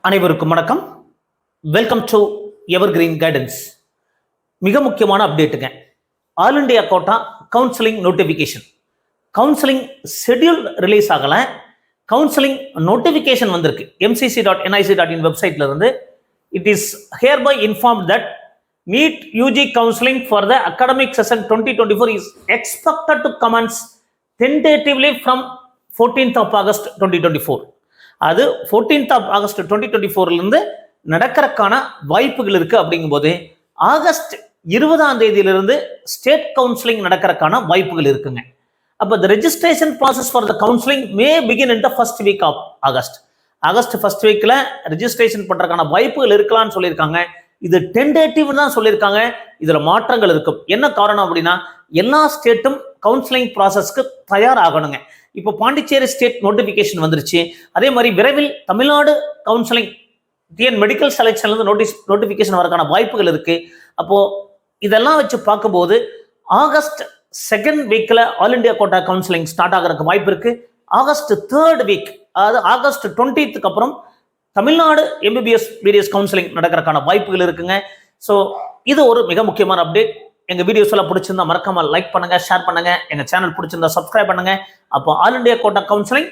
அனைவருக்கும் வணக்கம். Welcome to evergreen guidance. மிக முக்கியமான அப்டேட்டுங்க. All India quota counselling notification. Counselling schedule release ஆகல, கவுன்சிலிங் நோட்டிஃபிகேஷன் வந்திருக்கு. mcc.nic.in வெப்சைட்ல இருந்து it is hereby informed that NEET UG counseling for the academic session 2024 is expected to commence tentatively from 14th of August 2024. அது 14th of August 2024 நடக்கிறதுக்கான வாய்ப்புகள் இருக்கு. அப்படிங்கும்போது August 20ஆம் தேதியிலிருந்து ஸ்டேட் கவுன்சிலிங் நடக்கிறதுக்கான வாய்ப்புகள் இருக்குங்க. அப்போ the registration process for the counseling may begin in the first week of August. August first வீக்ல ரெஜிஸ்ட்ரேஷன் பண்றதுக்கான வாய்ப்புகள் இருக்கலாம்னு சொல்லியிருக்காங்க. இது டென்டேட்டிவ் தான் சொல்லியிருக்காங்க. இதுல மாற்றங்கள் இருக்கும். என்ன காரணம் அப்படின்னா, எல்லா ஸ்டேட்டும் கவுன்சிலிங் ப்ராசஸ்க்கு தயாராகணுங்க. இப்போ பாண்டிச்சேரி ஸ்டேட் நோட்டிபிகேஷன் வந்துருச்சு. அதே மாதிரி விரைவில் தமிழ்நாடு கவுன்சிலிங் டிஎன் மெடிக்கல் செலெக்ஷன்ல இருந்து நோட்டிபிகேஷன் வரக்கான வாய்ப்புகள் இருக்கு. அப்போ இதெல்லாம் வச்சு பார்க்கும்போது ஆகஸ்ட் செகண்ட் வீக்ல all India quota counselling start ஆகிறதுக்கு வாய்ப்பு இருக்கு. ஆகஸ்ட் தேர்ட் வீக், அதாவது ஆகஸ்ட் 20க்கு அப்புறம் தமிழ்நாடு எம்பிபிஎஸ் பிடிஎஸ் கவுன்சிலிங் நடக்கிறதுக்கான வாய்ப்புகள் இருக்குங்க. ஸோ இது ஒரு மிக முக்கியமான அப்டேட். எங்க வீடியோஸ் எல்லாம் பிடிச்சிருந்தா மறக்காம லைக் பண்ணுங்க, ஷேர் பண்ணுங்க. எங்க சேனல் பிடிச்சிருந்தா சப்ஸ்கிரைப் பண்ணுங்க. அப்போ all India quota counselling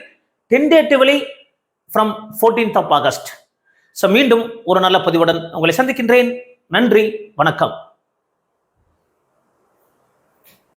tentatively from 14th of August. So மீண்டும் ஒரு நல்ல பதிவுடன் உங்களை சந்திக்கின்றேன். நன்றி, வணக்கம்.